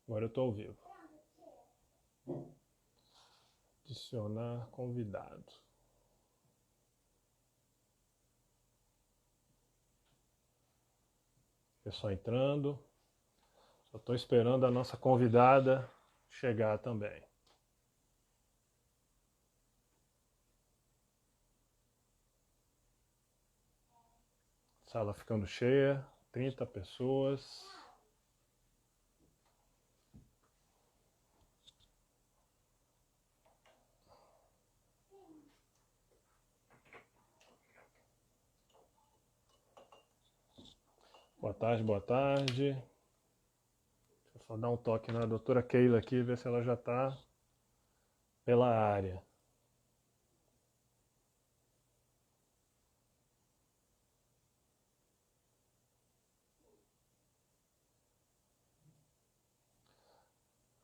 Agora eu estou ao vivo. Adicionar convidado. Pessoal entrando. Só estou esperando a nossa convidada chegar também. Sala ficando cheia. 30 pessoas. Boa tarde, boa tarde. Deixa eu só dar um toque na doutora Keila aqui, ver se ela já está pela área.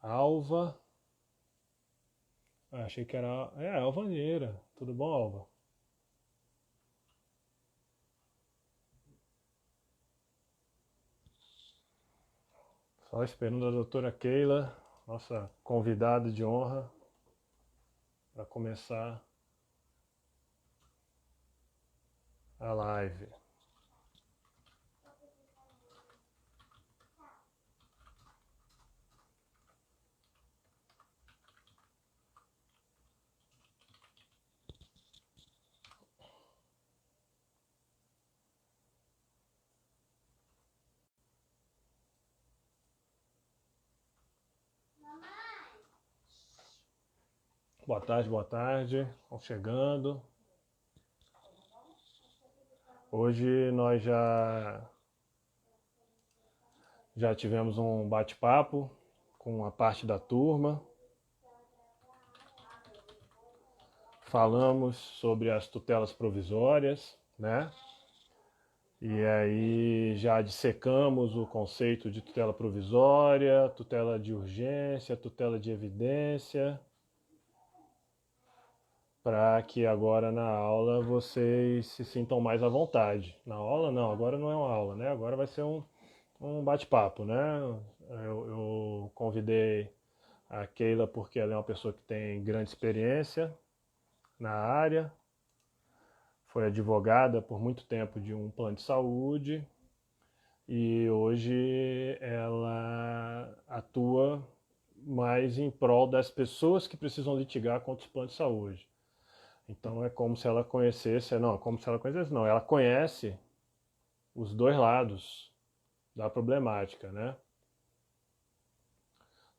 Alva. Achei que era... Alvaneira. Tudo bom, Alva? Só esperando a doutora Keila, nossa convidada de honra, para começar a live. Boa tarde, boa tarde. Estão chegando. Hoje nós já tivemos um bate-papo com a parte da turma. Falamos sobre as tutelas provisórias, né? E aí já dissecamos o conceito de tutela provisória, tutela de urgência, tutela de evidência, para que agora na aula vocês se sintam mais à vontade. Na aula não, agora não é uma aula, né? Agora vai ser um bate-papo, né? Eu convidei a Keila porque ela é uma pessoa que tem grande experiência na área, foi advogada por muito tempo de um plano de saúde e hoje ela atua mais em prol das pessoas que precisam litigar contra os planos de saúde. Então é como se ela conhecesse, não, ela conhece os dois lados da problemática, né?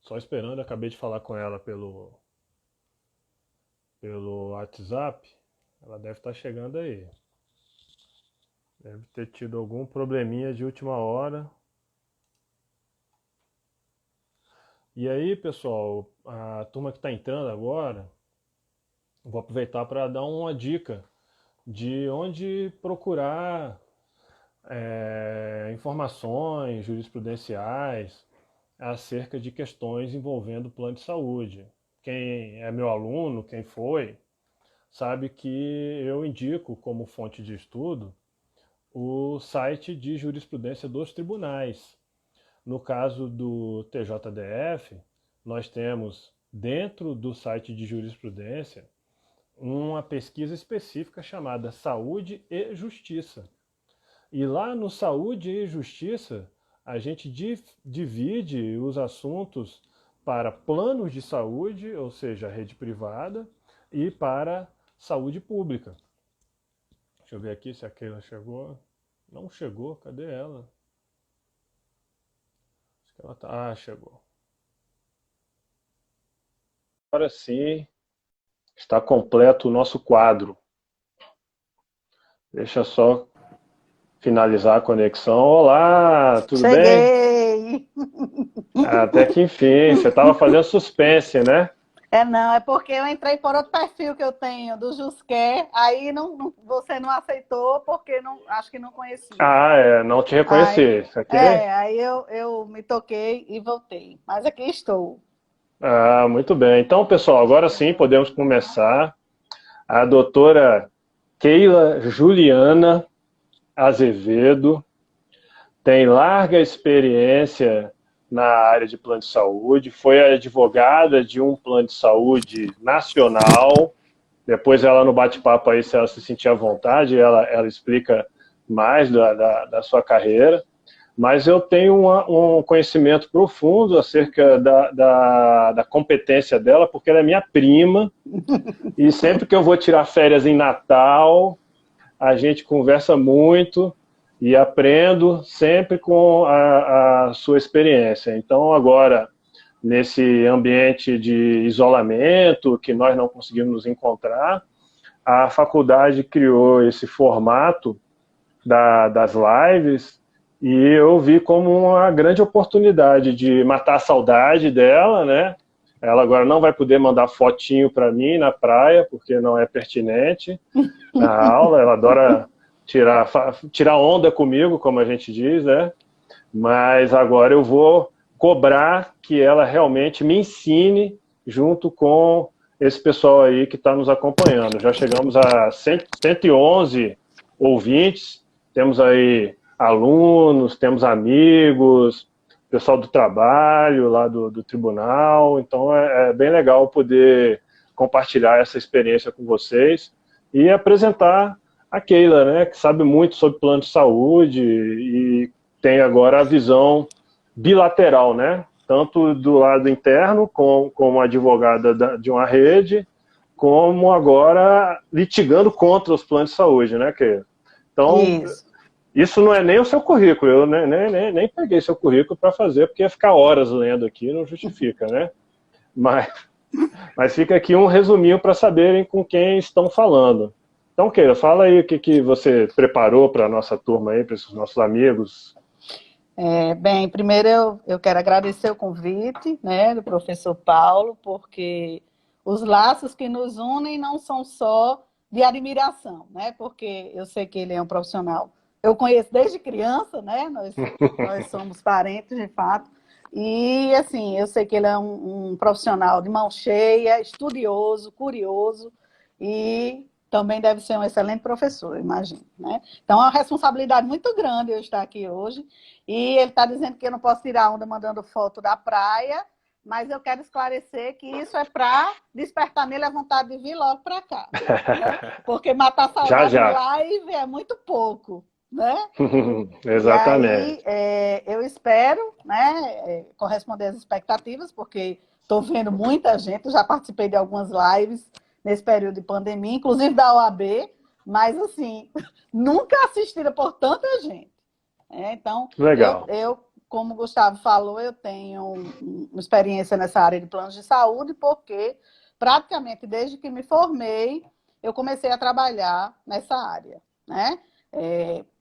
Só esperando, acabei de falar com ela pelo WhatsApp, ela deve estar chegando aí. Deve ter tido algum probleminha de última hora. E aí, pessoal, a turma que está entrando agora, vou aproveitar para dar uma dica de onde procurar informações jurisprudenciais acerca de questões envolvendo o plano de saúde. Quem é meu aluno, quem foi, sabe que eu indico como fonte de estudo o site de jurisprudência dos tribunais. No caso do TJDF, nós temos dentro do site de jurisprudência uma pesquisa específica chamada Saúde e Justiça. E lá no Saúde e Justiça, a gente divide os assuntos para planos de saúde, ou seja, rede privada, e para saúde pública. Deixa eu ver aqui se a Keila chegou. Não chegou, cadê ela? Acho que ela tá... chegou. Agora sim, está completo o nosso quadro. Deixa só finalizar a conexão. Olá, tudo bem? Cheguei! Até que enfim, você estava fazendo suspense, né? Não, é porque eu entrei por outro perfil que eu tenho, do Jusquer, aí você não aceitou porque acho que não conhecia. Não te Aí, reconheci, isso aqui? aí eu me toquei e voltei. Mas aqui estou. Muito bem. Então, pessoal, agora sim podemos começar. A doutora Keila Juliana Azevedo tem larga experiência na área de plano de saúde, foi advogada de um plano de saúde nacional. Depois ela no bate-papo aí, se ela se sentir à vontade, ela explica mais da sua carreira. Mas eu tenho um conhecimento profundo acerca da competência dela, porque ela é minha prima, e sempre que eu vou tirar férias em Natal, a gente conversa muito e aprendo sempre com a sua experiência. Então, agora, nesse ambiente de isolamento, que nós não conseguimos nos encontrar, a faculdade criou esse formato das lives e eu vi como uma grande oportunidade de matar a saudade dela, né? Ela agora não vai poder mandar fotinho para mim na praia, porque não é pertinente na aula. Ela adora tirar onda comigo, como a gente diz, né? Mas agora eu vou cobrar que ela realmente me ensine junto com esse pessoal aí que está nos acompanhando. Já chegamos a 111 ouvintes, temos aí alunos, temos amigos, pessoal do trabalho, lá do tribunal, então é bem legal poder compartilhar essa experiência com vocês e apresentar a Keila, né, que sabe muito sobre plano de saúde e tem agora a visão bilateral, né, tanto do lado interno, como advogada de uma rede, como agora litigando contra os planos de saúde, né, Keila? Então, isso não é nem o seu currículo, eu nem peguei seu currículo para fazer, porque ia ficar horas lendo aqui, não justifica, né? Mas fica aqui um resuminho para saberem com quem estão falando. Então, Keila, fala aí o que você preparou para a nossa turma aí, para esses nossos amigos. Bem, primeiro eu quero agradecer o convite, né, do professor Paulo, porque os laços que nos unem não são só de admiração, né, porque eu sei que ele é um profissional. Eu conheço desde criança, né, nós somos parentes, de fato, e, assim, eu sei que ele é um profissional de mão cheia, estudioso, curioso, e também deve ser um excelente professor, imagino, né? Então, é uma responsabilidade muito grande eu estar aqui hoje, e ele está dizendo que eu não posso tirar onda mandando foto da praia, mas eu quero esclarecer que isso é para despertar nele a vontade de vir logo para cá, né? Porque matar saudade Já. em live é muito pouco, né? Exatamente. E aí, eu espero, né, corresponder às expectativas, porque estou vendo muita gente, já participei de algumas lives nesse período de pandemia, inclusive da OAB, mas, assim, nunca assistida por tanta gente. Então, Legal. como o Gustavo falou, eu tenho uma experiência nessa área de planos de saúde, porque praticamente desde que me formei, eu comecei a trabalhar nessa área, né?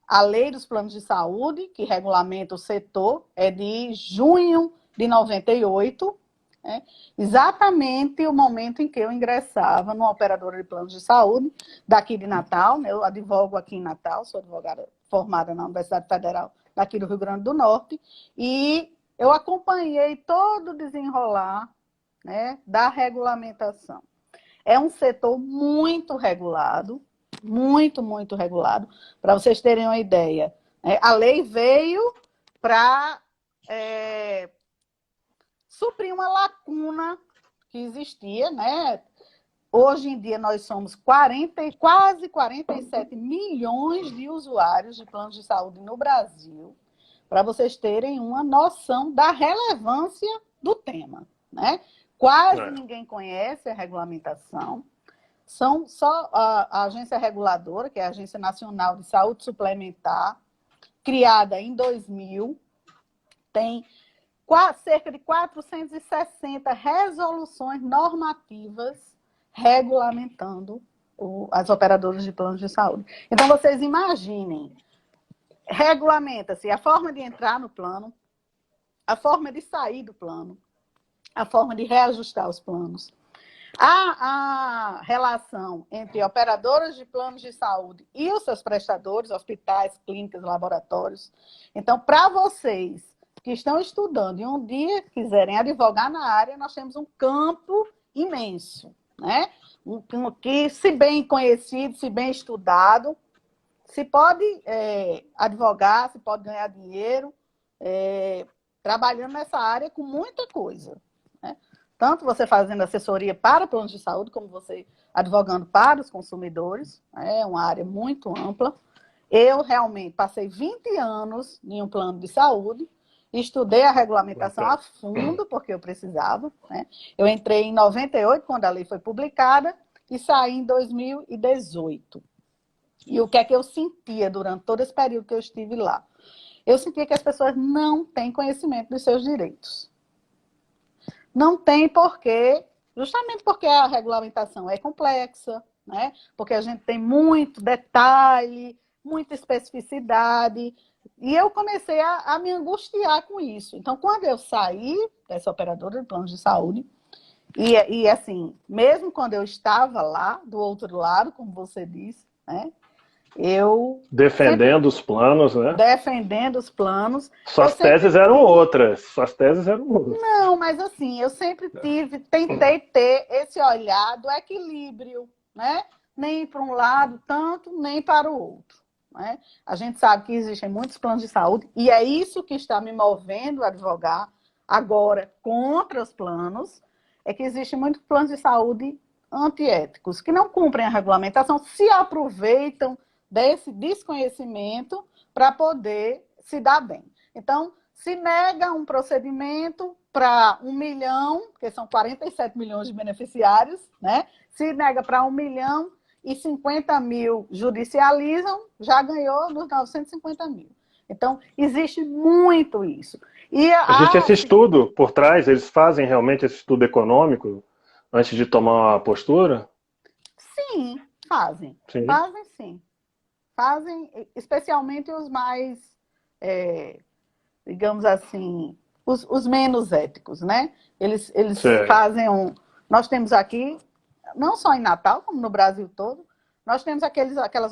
A lei dos planos de saúde, que regulamenta o setor, é de junho de 98, né? Exatamente o momento em que eu ingressava numa operadora de planos de saúde daqui de Natal, né? Eu advogo aqui em Natal, sou advogada formada na Universidade Federal daqui do Rio Grande do Norte, e eu acompanhei todo o desenrolar, né, da regulamentação. É um setor muito regulado, muito regulado. Para vocês terem uma ideia, a lei veio para suprir uma lacuna que existia, né? Hoje em dia nós somos quase 47 milhões de usuários de planos de saúde no Brasil, para vocês terem uma noção da relevância do tema, né? Quase ninguém conhece a regulamentação. São só a agência reguladora, que é a Agência Nacional de Saúde Suplementar, criada em 2000, tem cerca de 460 resoluções normativas regulamentando as operadoras de planos de saúde. Então, vocês imaginem, regulamenta-se a forma de entrar no plano, a forma de sair do plano, a forma de reajustar os planos, a relação entre operadoras de planos de saúde e os seus prestadores, hospitais, clínicas, laboratórios. Então, para vocês que estão estudando e um dia quiserem advogar na área, nós temos um campo imenso, né? Que, se bem conhecido, se bem estudado, se pode advogar, se pode ganhar dinheiro, trabalhando nessa área com muita coisa, né? Tanto você fazendo assessoria para planos de saúde, como você advogando para os consumidores, né? É uma área muito ampla. Eu realmente passei 20 anos em um plano de saúde, estudei a regulamentação a fundo, porque eu precisava, né? Eu entrei em 98, quando a lei foi publicada, e saí em 2018. E o que é que eu sentia durante todo esse período que eu estive lá? Eu sentia que as pessoas não têm conhecimento dos seus direitos. Não tem porquê, justamente porque a regulamentação é complexa, né? Porque a gente tem muito detalhe, muita especificidade, e eu comecei a me angustiar com isso. Então, quando eu saí dessa operadora de planos de saúde, e assim, mesmo quando eu estava lá, do outro lado, como você disse, né? Eu Defendendo os planos, né? defendendo os planos. Suas teses eram outras. Suas teses eram outras. Não, mas assim, eu sempre tentei ter esse olhar do equilíbrio, né? Nem para um lado tanto, nem para o outro, né? A gente sabe que existem muitos planos de saúde e é isso que está me movendo a advogar agora contra os planos, é que existem muitos planos de saúde antiéticos, que não cumprem a regulamentação, se aproveitam desse desconhecimento para poder se dar bem. Então, se nega um procedimento para 1 milhão, que são 47 milhões de beneficiários, né? Se nega para 1 milhão e 50 mil judicializam, já ganhou nos 950 mil. Então, existe muito isso. E existe esse estudo por trás? Eles fazem realmente esse estudo econômico antes de tomar uma postura? Sim, fazem. Sim. Fazem, sim. Fazem, especialmente os mais, digamos assim, os menos éticos, né? Eles fazem Nós temos aqui, não só em Natal, como no Brasil todo, nós temos aquelas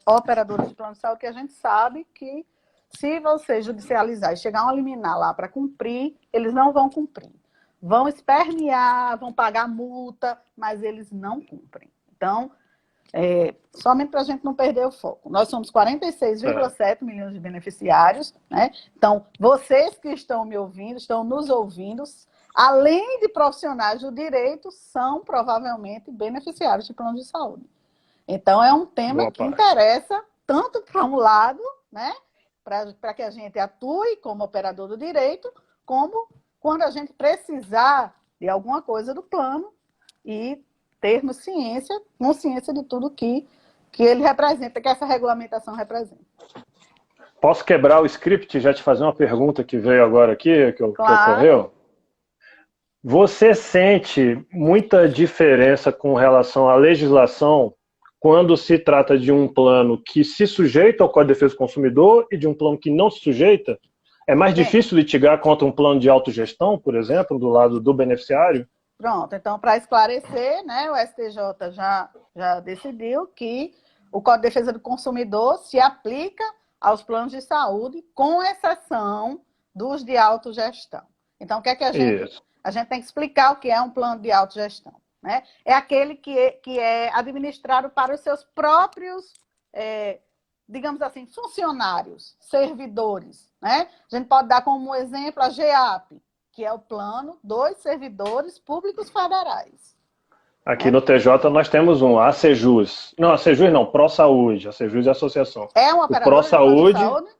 operadoras de plano de saúde que a gente sabe que se você judicializar e chegar a um liminar lá para cumprir, eles não vão cumprir. Vão espernear, vão pagar multa, mas eles não cumprem. Então, somente para a gente não perder o foco. Nós somos 46,7 milhões de beneficiários, né? Então, vocês que estão me ouvindo, estão nos ouvindo, além de profissionais do direito, são provavelmente beneficiários de plano de saúde. Então, é um tema que interessa tanto para um lado, né? Para que a gente atue como operador do direito, como quando a gente precisar de alguma coisa do plano e termos consciência de tudo que ele representa, que essa regulamentação representa. Posso quebrar o script e já te fazer uma pergunta que veio agora aqui, que ocorreu? Você sente muita diferença com relação à legislação quando se trata de um plano que se sujeita ao Código de Defesa do Consumidor e de um plano que não se sujeita? É mais difícil litigar contra um plano de autogestão, por exemplo, do lado do beneficiário? Pronto, então, para esclarecer, né, o STJ já decidiu que o Código de Defesa do Consumidor se aplica aos planos de saúde, com exceção dos de autogestão. Então, o que é que a gente tem que explicar o que é um plano de autogestão, né? É aquele que é administrado para os seus próprios, digamos assim, funcionários, servidores, né? A gente pode dar como exemplo a GEAP, que é o plano dos servidores públicos federais. Aqui no TJ nós temos um ACJUS. Não, ACJUS não, ProSaúde. ACJUS é a associação. É uma operadora de plano de saúde?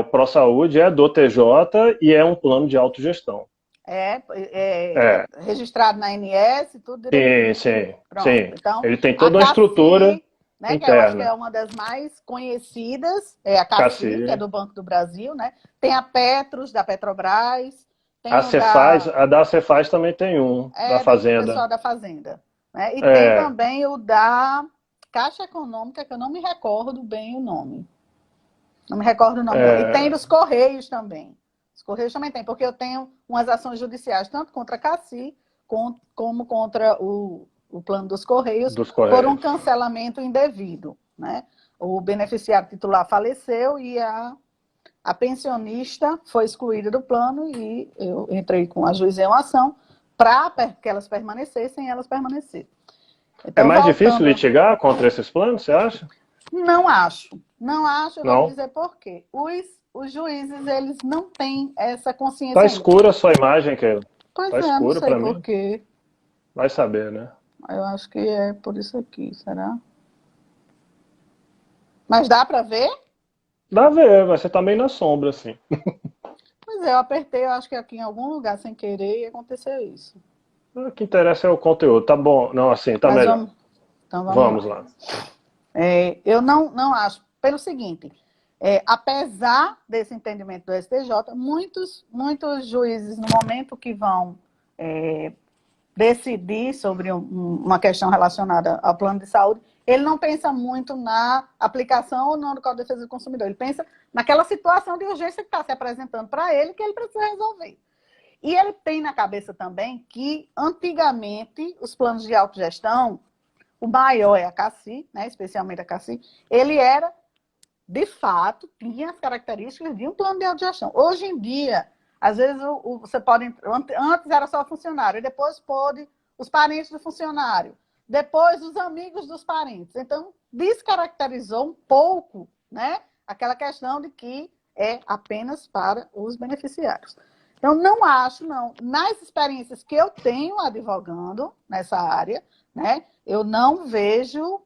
O ProSaúde é do TJ e é um plano de autogestão. Registrado na ANS, tudo direito. Sim. Então, ele tem toda uma estrutura, né, que eu acho que é uma das mais conhecidas, é a CACI, que é do Banco do Brasil, né? Tem a Petros, da Petrobras. Tem a da Cefaz também tem da Fazenda. O pessoal da Fazenda. Né? E tem também o da Caixa Econômica, que eu não me recordo bem o nome. Não me recordo o nome. E tem dos Correios também. Os Correios também tem, porque eu tenho umas ações judiciais, tanto contra a CACI, como contra o plano dos Correios, por um cancelamento indevido. Né? O beneficiário titular faleceu e a pensionista foi excluída do plano e eu entrei com a juíza em uma ação para que elas permanecessem, elas permaneceram. Então, é mais difícil litigar contra esses planos, você acha? Não acho. Eu vou dizer por quê. os juízes, eles não têm essa Tá consciência ainda. escura a sua imagem, Keila. Pois Tá é, não escuro sei para por mim. quê. Vai saber, né? Eu acho que é por isso aqui, será? Mas dá para ver? Dá a ver, mas você tá meio na sombra, assim. Pois é, eu apertei, eu acho que aqui em algum lugar sem querer e aconteceu isso. O que interessa é o conteúdo. Tá bom. Não, assim, tá Mas melhor. vamos, então vamos Vamos lá. lá. Eu não acho, pelo seguinte, apesar desse entendimento do STJ, muitos juízes, no momento que vão decidir sobre uma questão relacionada ao plano de saúde, ele não pensa muito na aplicação ou não do Código de Defesa do Consumidor. Ele pensa naquela situação de urgência que está se apresentando para ele, que ele precisa resolver. E ele tem na cabeça também que, antigamente, os planos de autogestão, o maior é a CACI, né, especialmente a CACI, ele era, de fato, tinha as características de um plano de autogestão. Hoje em dia, às vezes, você pode... Antes era só funcionário, depois pode os parentes do funcionário, depois os amigos dos parentes. Então, descaracterizou um pouco, né, aquela questão de que é apenas para os beneficiários. Então, não acho, não. Nas experiências que eu tenho advogando nessa área, né, eu não vejo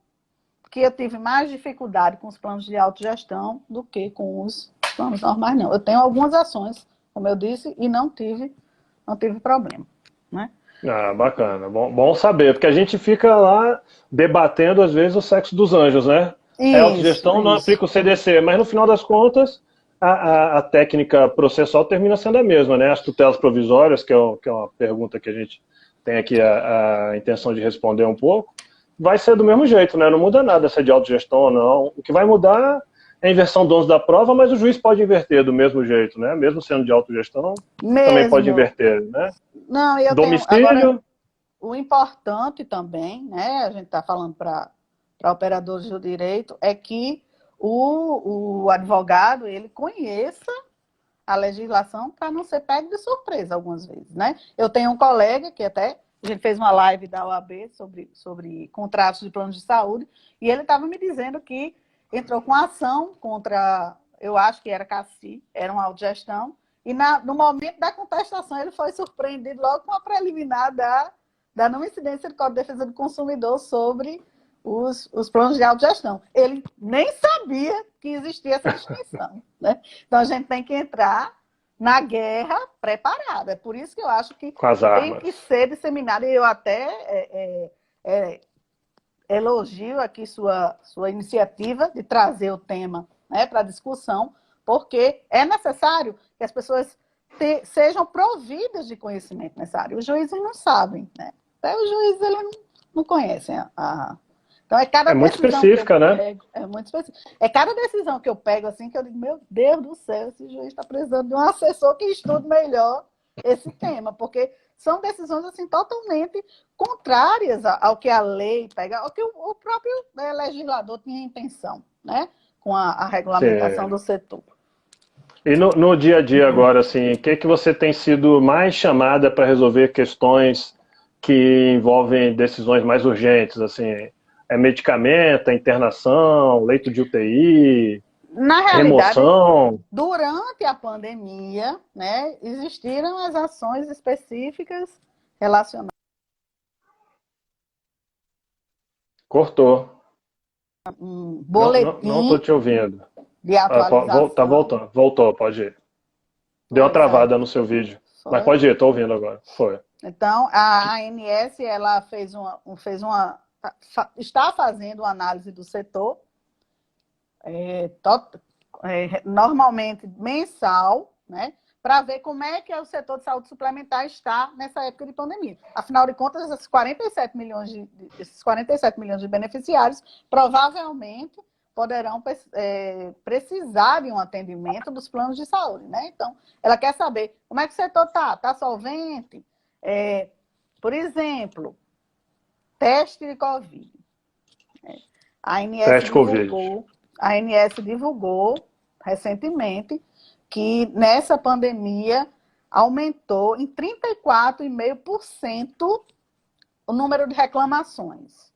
que eu tive mais dificuldade com os planos de autogestão do que com os planos normais, não. Eu tenho algumas ações, como eu disse, e não tive problema, né? Ah, bacana. Bom saber, porque a gente fica lá debatendo, às vezes, o sexo dos anjos, né? É Isso, autogestão, não isso. aplica o CDC, mas no final das contas, a técnica processual termina sendo a mesma, né? As tutelas provisórias, que é uma pergunta que a gente tem aqui a intenção de responder um pouco, vai ser do mesmo jeito, né? Não muda nada se é de autogestão ou não. O que vai mudar é a inversão do ônus da prova, mas o juiz pode inverter do mesmo jeito, né? Mesmo sendo de autogestão, também pode Mesmo. inverter, né? Não, e eu tenho. Agora, Domicílio. o importante também, né? A gente está falando para operadores do direito, é que o advogado ele conheça a legislação para não ser pego de surpresa algumas vezes, né? Eu tenho um colega que até a gente fez uma live da OAB sobre contratos de planos de saúde e ele estava me dizendo que entrou com ação contra, eu acho que era CACI, era uma autogestão, e no momento da contestação ele foi surpreendido logo com a preliminar da não incidência do Código de Defesa do Consumidor sobre os planos de autogestão. Ele nem sabia que existia essa distinção, né? Então, a gente tem que entrar na guerra preparada. É por isso que eu acho que Com as tem que armas. ser disseminada. E eu até elogio aqui sua iniciativa de trazer o tema, né, para discussão, porque é necessário que as pessoas sejam providas de conhecimento nessa área. Os juízes não sabem, né? Até os juízes eles não conhecem Então, é cada É muito decisão que eu específica, né? pego, é muito específico. É cada decisão que eu pego, assim, que eu digo, meu Deus do céu, esse juiz está precisando de um assessor que estude melhor esse tema, porque são decisões, assim, totalmente contrárias ao que a lei pega, ao que o próprio legislador tinha intenção, né? Com a regulamentação Sim. do setor. E no dia a dia agora, assim, o que você tem sido mais chamada para resolver questões que envolvem decisões mais urgentes, assim, é medicamento, é internação, leito de UTI, Na realidade, remoção? durante a pandemia, né, existiram as ações específicas relacionadas Cortou. a um Não tô boletim te ouvindo. de Tá atualização. voltando. Voltou, pode ir. Deu uma Pois é, travada no seu vídeo. Mas foi. pode ir, tô ouvindo agora. Foi. Então, a ANS ela está fazendo uma análise do setor, normalmente mensal, né, para ver como é que o setor de saúde suplementar está nessa época de pandemia. Afinal de contas, esses 47 milhões de beneficiários provavelmente poderão precisar de um atendimento dos planos de saúde, né? Então, ela quer saber como é que o setor está. Está solvente? Por exemplo, teste de Covid. A ANS Teste Covid. divulgou recentemente que nessa pandemia aumentou em 34,5% o número de reclamações.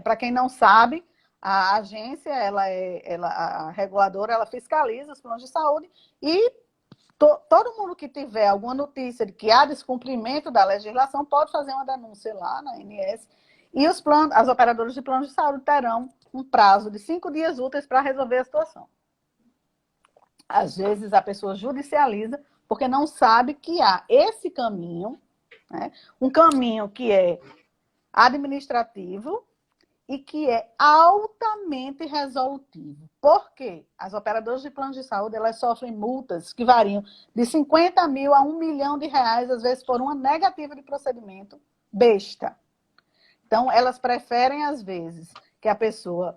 Para quem não sabe, A agência, a reguladora, ela fiscaliza os planos de saúde e todo mundo que tiver alguma notícia de que há descumprimento da legislação pode fazer uma denúncia lá na ANS e as operadoras de planos de saúde terão um prazo de 5 dias úteis para resolver a situação. Às vezes a pessoa judicializa porque não sabe que há esse caminho, né, um caminho que é administrativo e que é altamente resolutivo. Por quê? As operadoras de planos de saúde, elas sofrem multas que variam de 50 mil a 1 milhão de reais, às vezes por uma negativa de procedimento besta. Então, elas preferem, às vezes, que a pessoa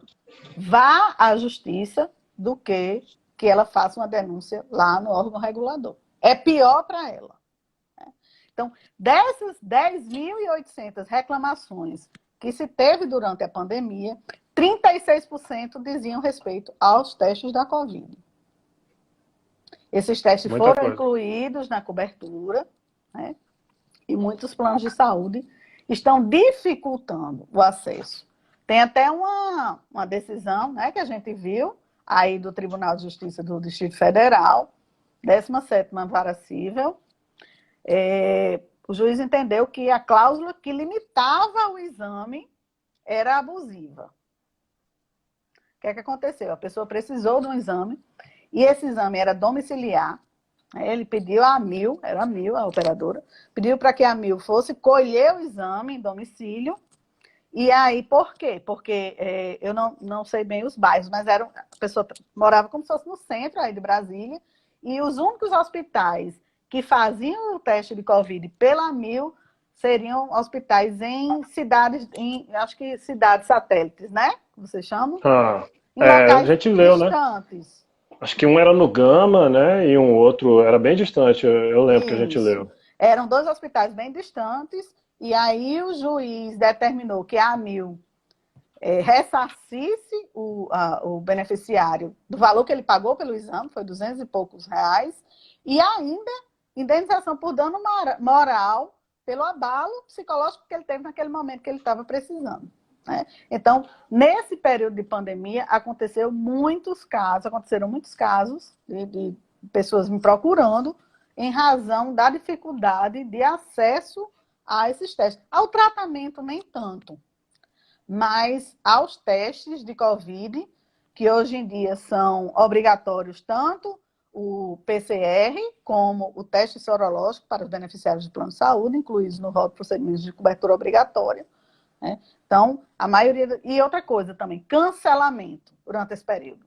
vá à justiça do que ela faça uma denúncia lá no órgão regulador. É pior para ela. Então, dessas 10.800 reclamações que se teve durante a pandemia, 36% diziam respeito aos testes da Covid. Esses testes foram incluídos na cobertura, né? E muitos planos de saúde estão dificultando o acesso. Tem até uma decisão, né, que a gente viu aí do Tribunal de Justiça do Distrito Federal, 17ª Vara Cível. O juiz entendeu que a cláusula que limitava o exame era abusiva. O que é que aconteceu? A pessoa precisou de um exame, e esse exame era domiciliar. Ele pediu a AMIL, era a AMIL, a operadora, pediu para que a AMIL fosse colher o exame em domicílio. E aí, por quê? Porque eu não sei bem os bairros, mas a pessoa morava como se fosse no centro aí de Brasília, e os únicos hospitais que faziam o teste de Covid pela AMIL seriam hospitais em cidades, acho que cidades satélites, né? Vocês chamam? Em a locais gente leu, distantes. Né? Acho que um era no Gama, né? E um outro era bem distante, eu lembro que a gente leu. Eram 2 hospitais bem distantes, e aí o juiz determinou que a AMIL ressarcisse o beneficiário do valor que ele pagou pelo exame, foi 200 e poucos reais, e ainda indenização por dano moral pelo abalo psicológico que ele teve naquele momento que ele estava precisando. Né? Então, nesse período de pandemia, aconteceram muitos casos de pessoas me procurando em razão da dificuldade de acesso a esses testes. Ao tratamento, nem tanto, mas aos testes de Covid, que hoje em dia são obrigatórios tanto o PCR como o teste sorológico para os beneficiários de plano de saúde, incluídos no rol de procedimentos de cobertura obrigatória. Né? Então, a maioria... E outra coisa também, cancelamento durante esse período.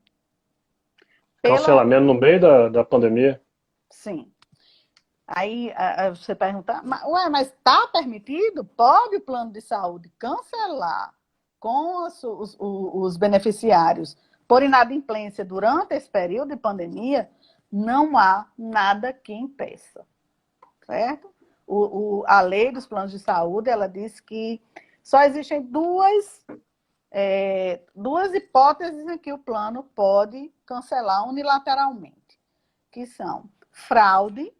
Cancelamento no meio da pandemia? Sim. Aí você pergunta, mas está permitido? Pode o plano de saúde cancelar com os beneficiários por inadimplência durante esse período de pandemia? Não há nada que impeça, certo? A lei dos planos de saúde, ela diz que só existem duas hipóteses em que o plano pode cancelar unilateralmente, que são fraude,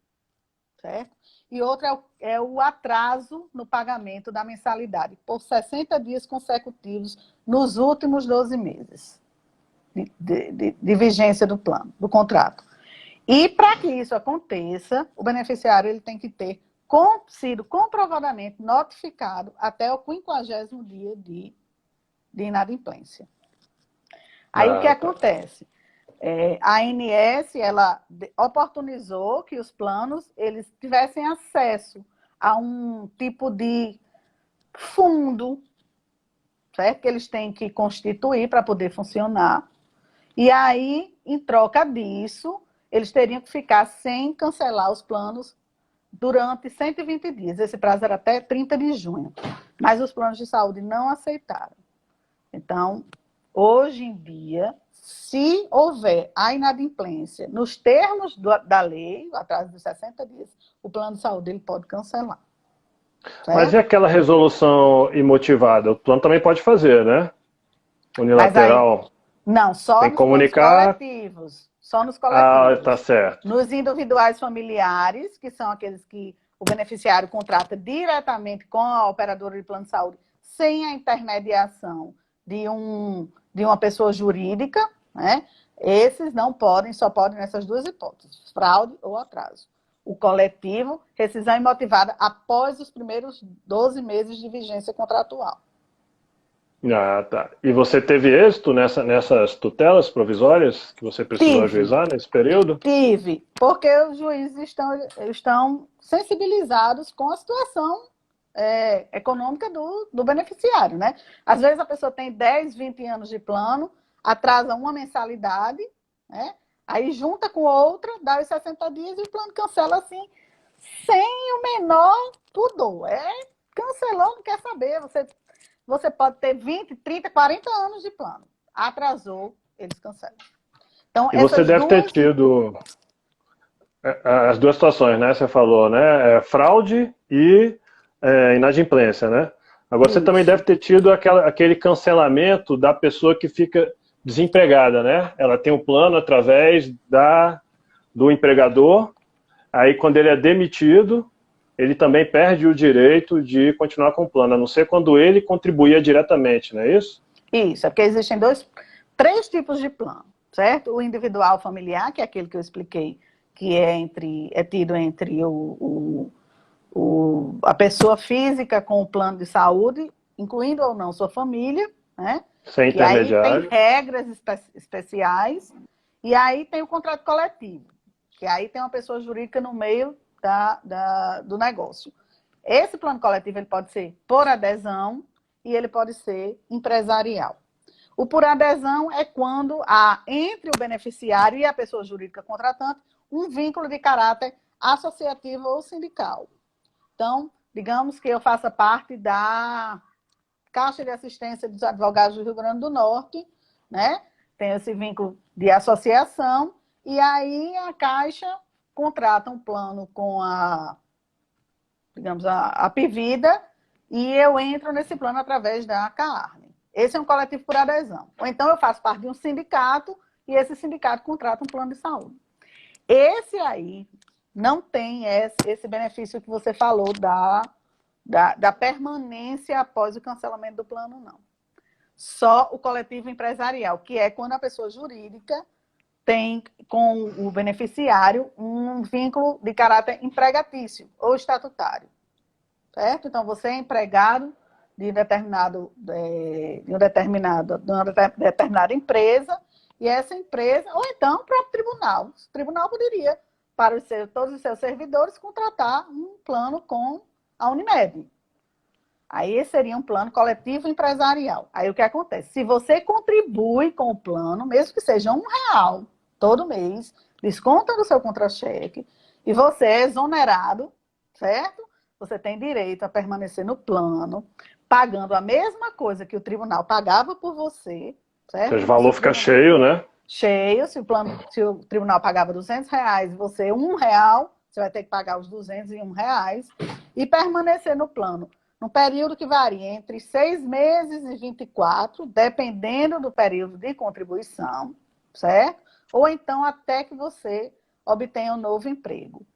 certo? E outra é o atraso no pagamento da mensalidade por 60 dias consecutivos nos últimos 12 meses de vigência do plano, do contrato. E para que isso aconteça, o beneficiário ele tem que ter sido comprovadamente notificado até o 50º dia de inadimplência. Aí o que acontece? A ANS, ela oportunizou que os planos eles tivessem acesso a um tipo de fundo, certo? Que eles têm que constituir para poder funcionar. E aí, em troca disso, eles teriam que ficar sem cancelar os planos durante 120 dias. Esse prazo era até 30 de junho. Mas os planos de saúde não aceitaram. Então, hoje em dia, se houver a inadimplência nos termos da lei, atrás dos 60 dias, o plano de saúde ele pode cancelar. Certo? Mas e aquela resolução imotivada? O plano também pode fazer, né? Unilateral. Não, só tem nos comunicar... coletivos. Só nos coletivos. Tá certo. Nos individuais familiares, que são aqueles que o beneficiário contrata diretamente com a operadora de plano de saúde, sem a intermediação de um de uma pessoa jurídica, né? Esses não podem, só podem nessas duas hipóteses, fraude ou atraso. O coletivo, rescisão imotivada após os primeiros 12 meses de vigência contratual. Ah, tá. E você teve êxito nessas tutelas provisórias que você precisou ajuizar nesse período? Tive, porque os juízes estão sensibilizados com a situação econômica do beneficiário, né? Às vezes a pessoa tem 10, 20 anos de plano, atrasa uma mensalidade, né? Aí junta com outra, dá os 60 dias e o plano cancela assim, sem o menor pudor. Cancelou, não quer saber. Você pode ter 20, 30, 40 anos de plano. Atrasou, eles cancelam. Então, e você deve ter tido as duas situações, né? Você falou, né? Fraude e inadimplência, né? Agora, você também deve ter tido aquele cancelamento da pessoa que fica desempregada, né? Ela tem um plano através do empregador, aí quando ele é demitido, ele também perde o direito de continuar com o plano, a não ser quando ele contribuía diretamente, não é isso? Isso, é porque existem três tipos de plano, certo? O individual familiar, que é aquele que eu expliquei, que é tido entre a pessoa física com o plano de saúde, incluindo ou não sua família, né? Sem intermediário. E aí tem regras especiais, e aí tem o contrato coletivo, que aí tem uma pessoa jurídica no meio do negócio. Esse plano coletivo ele pode ser por adesão e ele pode ser empresarial. O por adesão é quando há entre o beneficiário e a pessoa jurídica contratante um vínculo de caráter associativo ou sindical. Então, digamos que eu faça parte da Caixa de Assistência dos Advogados do Rio Grande do Norte, né? Tem esse vínculo de associação, e aí a Caixa contrata um plano com a Apivida, e eu entro nesse plano através da CARNE. Esse é um coletivo por adesão. Ou então eu faço parte de um sindicato, e esse sindicato contrata um plano de saúde. Esse aí não tem esse benefício que você falou da permanência após o cancelamento do plano, não. Só o coletivo empresarial, que é quando a pessoa jurídica tem com o beneficiário um vínculo de caráter empregatício ou estatutário, certo? Então, você é empregado de uma determinada empresa, e essa empresa, ou então o próprio tribunal. O tribunal poderia, para todos os seus servidores, contratar um plano com a Unimed. Aí esse seria um plano coletivo empresarial. Aí o que acontece? Se você contribui com o plano, mesmo que seja R$1 todo mês, desconta do seu contra-cheque, e você é exonerado, certo? Você tem direito a permanecer no plano, pagando a mesma coisa que o tribunal pagava por você, certo? Ou seja, o valor fica cheio, né? Cheio. Se o tribunal pagava R$200 e você R$1, você vai ter que pagar os R$201 e permanecer no plano. Num período que varia entre 6 meses e 24, dependendo do período de contribuição, certo? Ou então até que você obtenha um novo emprego.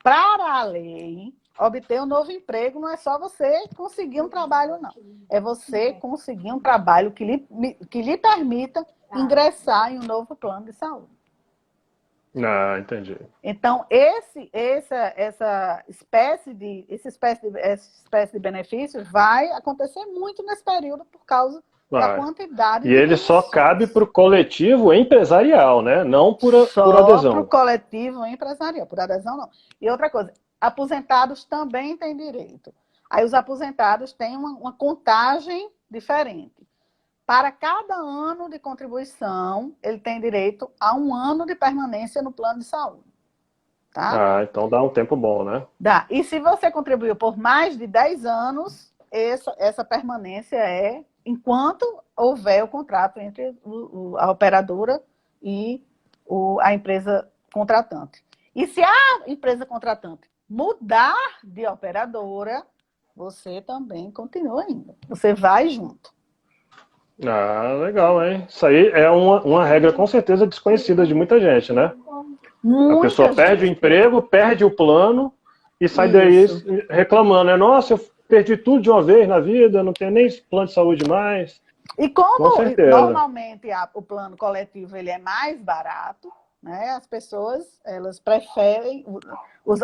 Para a lei, obter um novo emprego não é só você conseguir um trabalho, não. É você conseguir um trabalho que lhe permita ingressar em um novo plano de saúde. Ah, entendi. Então, essa espécie de benefício vai acontecer muito nesse período por causa da quantidade de ele só cabe para o coletivo empresarial, né? Não por adesão. Só para o coletivo empresarial, por adesão não. E outra coisa, aposentados também têm direito. Aí os aposentados têm uma contagem diferente. Para cada ano de contribuição, ele tem direito a 1 ano de permanência no plano de saúde. Tá? Ah, então dá um tempo bom, né? Dá. E se você contribuiu por mais de 10 anos, essa permanência é enquanto houver o contrato entre a operadora e a empresa contratante. E se a empresa contratante mudar de operadora, você também continua indo. Você vai junto. Ah, legal, hein? Isso aí é uma regra com certeza desconhecida de muita gente, né? A pessoa perde o emprego, perde o plano e sai daí reclamando, né? Nossa, eu perdi tudo de uma vez na vida, não tenho nem plano de saúde mais. E Com como certeza. normalmente o plano coletivo ele é mais barato, né, as pessoas elas preferem,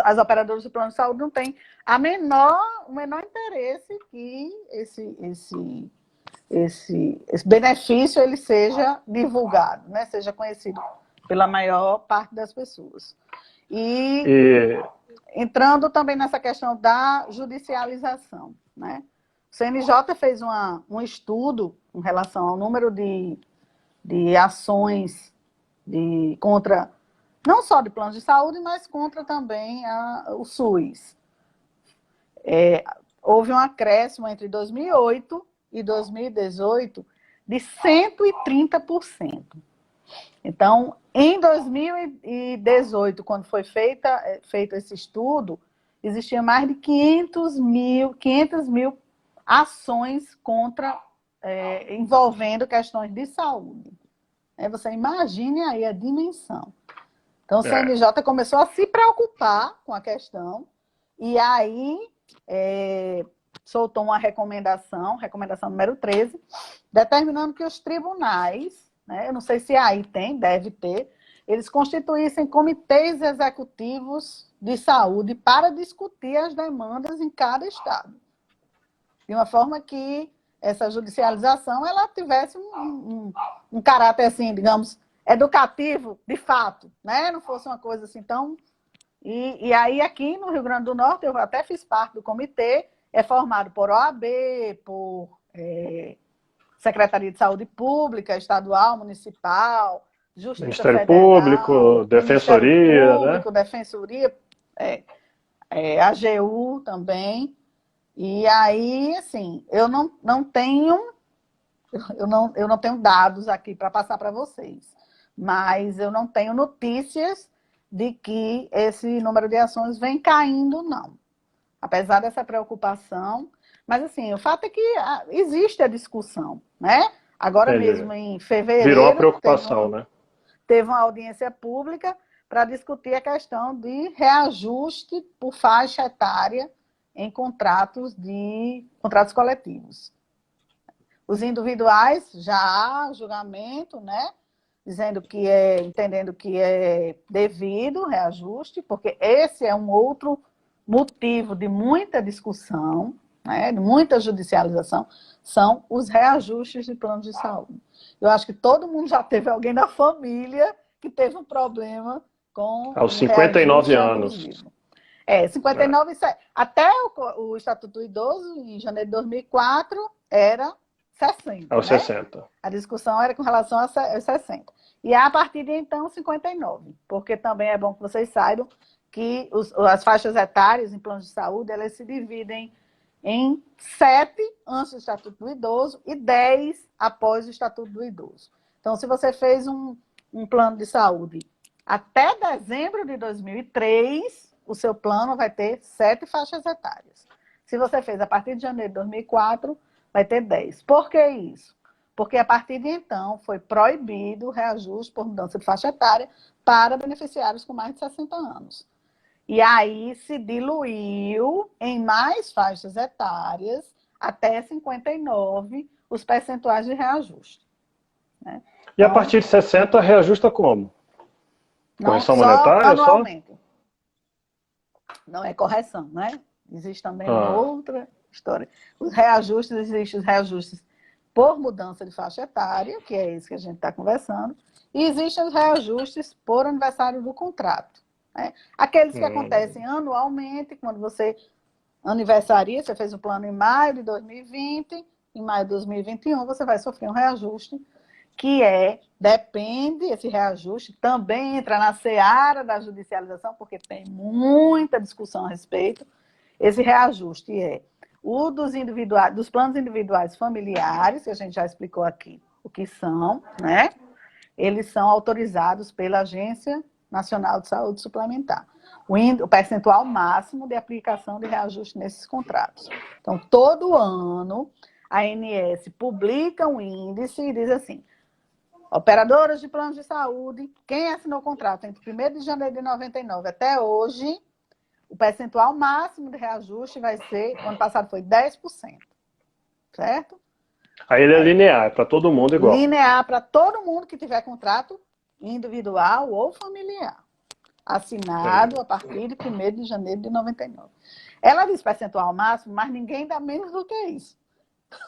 as operadoras do plano de saúde não têm o menor interesse que esse benefício ele seja divulgado, né, seja conhecido pela maior parte das pessoas. E E, entrando também nessa questão da judicialização, né? O CNJ fez um estudo em relação ao número de ações contra, não só de planos de saúde, mas contra também o SUS. Houve um acréscimo entre 2008 e 2018 de 130%. Então, em 2018, quando foi feito esse estudo, existia mais de 500 mil ações envolvendo questões de saúde. Você imagine aí a dimensão. Então, o CNJ começou a se preocupar com a questão e aí soltou uma recomendação número 13, determinando que os tribunais, eu não sei se aí deve ter, eles constituíssem comitês executivos de saúde para discutir as demandas em cada estado. De uma forma que essa judicialização ela tivesse um caráter, assim, digamos, educativo, de fato, né? Não fosse uma coisa assim tão... E aí, aqui no Rio Grande do Norte, eu até fiz parte do comitê, é formado por OAB, por Secretaria de Saúde Pública, estadual, municipal, Justiça Ministério Público, Federal, Ministério Defensoria, né? Público, Defensoria, AGU também. E aí, assim, eu não tenho dados aqui para passar para vocês, mas eu não tenho notícias de que esse número de ações vem caindo, não. Apesar dessa preocupação, mas assim, o fato é que existe a discussão, né? Agora mesmo, em Virou uma fevereiro, preocupação, né? teve uma audiência pública para discutir a questão de reajuste por faixa etária em contratos coletivos. Os individuais já há julgamento, né? Entendendo que é devido reajuste, porque esse é um outro motivo de muita discussão, né, de muita judicialização, são os reajustes de planos de saúde. Eu acho que todo mundo já teve alguém da família que teve um problema com Aos o 59 reajuste anos. abusivo. 59, até o Estatuto do Idoso, em janeiro de 2004, era 60, Aos né? 60. A discussão era com relação aos 60. E a partir de então, 59, porque também é bom que vocês saibam que as faixas etárias em planos de saúde, elas se dividem em 7 antes do Estatuto do Idoso e 10 após o Estatuto do Idoso. Então, se você fez um plano de saúde até dezembro de 2003, o seu plano vai ter 7 faixas etárias. Se você fez a partir de janeiro de 2004, vai ter 10. Por que isso? Porque a partir de então foi proibido o reajuste por mudança de faixa etária para beneficiários com mais de 60 anos. E aí se diluiu em mais faixas etárias, até 59, os percentuais de reajuste. Né? E a partir de 60, reajusta como? Correção monetária anualmente. Não é correção, né? Existe também uma outra história. Existem os reajustes por mudança de faixa etária, que é esse que a gente está conversando, e existem os reajustes por aniversário do contrato. Né? Aqueles que acontecem anualmente, quando você aniversaria, você fez o plano em maio de 2020, em maio de 2021 você vai sofrer um reajuste, que depende, esse reajuste também entra na seara da judicialização, porque tem muita discussão a respeito. Esse reajuste o dos planos individuais familiares, que a gente já explicou aqui o que são, né? Eles são autorizados pela Agência Nacional de Saúde Suplementar. O percentual máximo de aplicação de reajuste nesses contratos. Então, todo ano, a ANS publica um índice e diz assim: operadoras de planos de saúde, quem assinou o contrato entre 1º de janeiro de 99 até hoje, o percentual máximo de reajuste vai ser, o ano passado foi 10%, certo? Aí ele é linear, é para todo mundo igual. Linear para todo mundo que tiver contrato individual ou familiar, assinado Entendi. a partir de 1º de janeiro de 99. Ela diz percentual máximo, mas ninguém dá menos do que isso.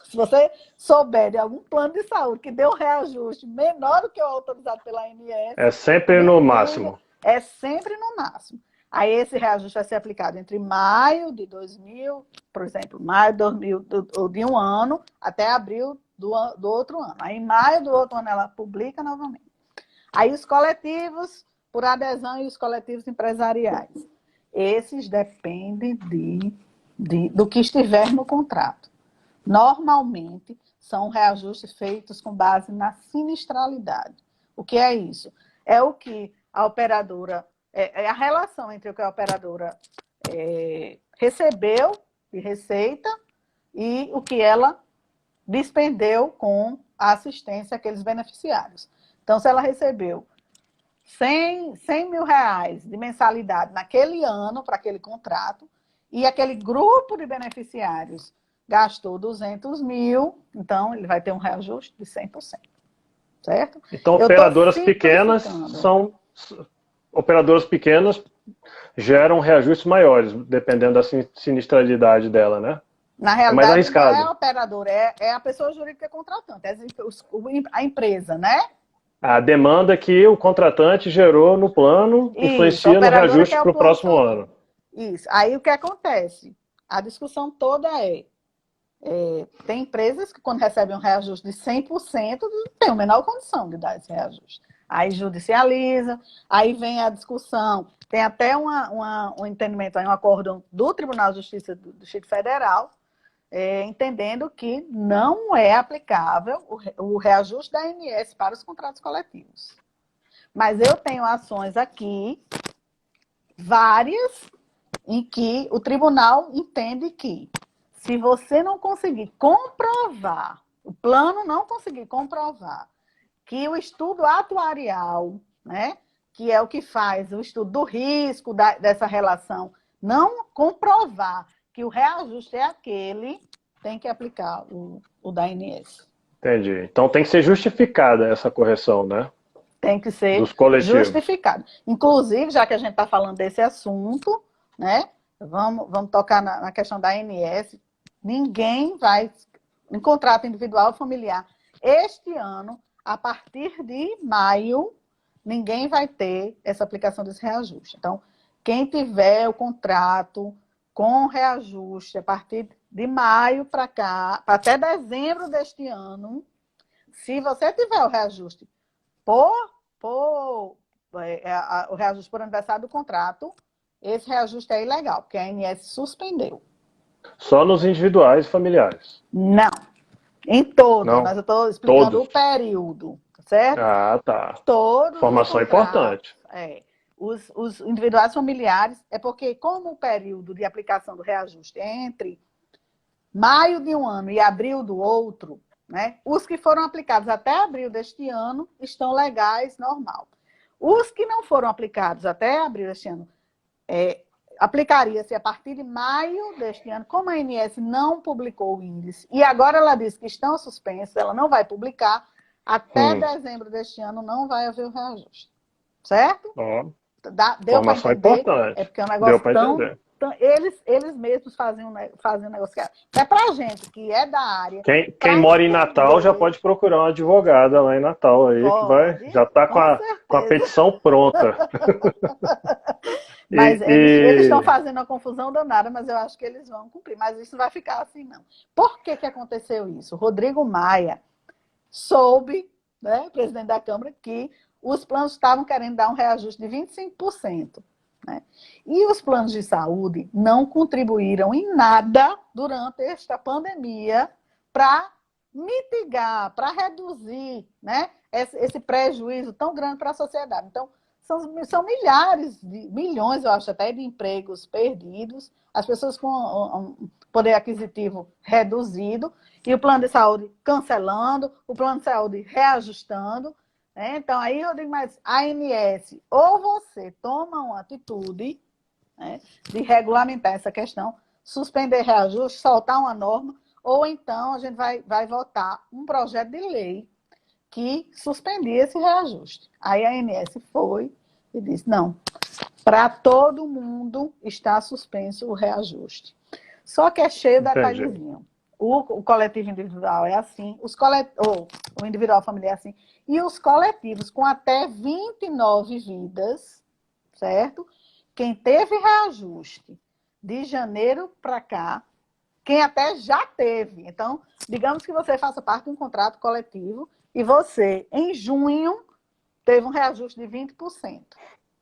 Se você souber de algum plano de saúde que deu um reajuste menor do que o autorizado pela ANS, É sempre me no liga, máximo. é sempre no máximo. Aí esse reajuste vai ser aplicado entre maio de 2000, por exemplo, maio de 2000 de um ano até abril do outro ano. Aí em maio do outro ano ela publica novamente. Aí os coletivos por adesão e os coletivos empresariais. Esses dependem do que estiver no contrato. Normalmente, são reajustes feitos com base na sinistralidade. O que é isso? É o que a operadora, é a relação entre o que a operadora recebeu de receita e o que ela despendeu com a assistência àqueles beneficiários. Então, se ela recebeu 100 mil reais de mensalidade naquele ano para aquele contrato e aquele grupo de beneficiários gastou 200 mil, então ele vai ter um reajuste de 100%, certo? Então, Eu estou operadoras pequenas simplificando. são operadoras pequenas geram reajustes maiores, dependendo da sinistralidade dela, né? Na É mais realidade, não é a arriscado. operadora, é a pessoa jurídica contratante, a empresa, né? A demanda que o contratante gerou no plano Isso, a influencia no operadora que reajuste é o para o plano de próximo saúde. ano. Isso. Aí o que acontece? A discussão toda tem empresas que, quando recebem um reajuste de 100%, não tem a menor condição de dar esse reajuste. Aí judicializa, aí vem a discussão. Tem até um entendimento, um acórdão do Tribunal de Justiça do Distrito Federal, entendendo que não é aplicável o reajuste da ANS para os contratos coletivos. Mas eu tenho ações aqui, várias, em que o tribunal entende que, se você não conseguir comprovar, o plano não conseguir comprovar que o estudo atuarial, né, que é o que faz o estudo do risco dessa relação, não comprovar que o reajuste é aquele, tem que aplicar o da ANS. Entendi. Então tem que ser justificada essa correção, né? Tem que ser Dos coletivos. justificado. Inclusive, já que a gente está falando desse assunto, né, vamos tocar na questão da ANS. Ninguém vai, em contrato individual ou familiar, este ano, a partir de maio, ninguém vai ter essa aplicação desse reajuste. Então, quem tiver o contrato com reajuste a partir de maio para cá, até dezembro deste ano, se você tiver o reajuste por o reajuste por aniversário do contrato, esse reajuste é ilegal, porque a ANS suspendeu. Só nos individuais e familiares. Não, em todos, Não? mas eu estou explicando Todos. o período, certo? Ah, tá. Todos os Informação contratos, importante. os individuais familiares, é porque, como o período de aplicação do reajuste é entre maio de um ano e abril do outro, né? Os que foram aplicados até abril deste ano estão legais, normal. Os que não foram aplicados até abril deste ano, aplicaria-se a partir de maio deste ano, como a ANS não publicou o índice, e agora ela diz que estão suspensos, ela não vai publicar, até dezembro deste ano não vai haver o reajuste. Certo? Ó, Deu para informação entender? É importante. porque é um Deu negócio para entender. eles mesmos fazem um negócio que é para a gente que é da área, Quem para mora em Natal já entender, pode procurar uma advogada lá em Natal aí que vai, pode, já está com com a certeza. petição pronta. Mas eles estão E fazendo uma confusão danada, mas eu acho que eles vão cumprir. Mas isso não vai ficar assim, não. Por que aconteceu isso? Rodrigo Maia soube, né, presidente da Câmara, que os planos estavam querendo dar um reajuste de 25%. Né? E os planos de saúde não contribuíram em nada durante esta pandemia para mitigar, para reduzir, né, esse prejuízo tão grande para a sociedade. Então, são milhões, eu acho até, de empregos perdidos, as pessoas com um poder aquisitivo reduzido, e o plano de saúde cancelando, o plano de saúde reajustando. Né? Então, aí eu digo, mas a ANS, ou você toma uma atitude, né, de regulamentar essa questão, suspender reajuste, soltar uma norma, ou então a gente vai votar um projeto de lei que suspendia esse reajuste. Aí a ANS foi e disse, não, para todo mundo está suspenso o reajuste. Só que é cheio de Entendi. detalhezinho. O coletivo individual é assim, o individual familiar é assim, e os coletivos com até 29 vidas, certo? Quem teve reajuste de janeiro para cá, quem até já teve. Então, digamos que você faça parte de um contrato coletivo e você, em junho, teve um reajuste de 20%,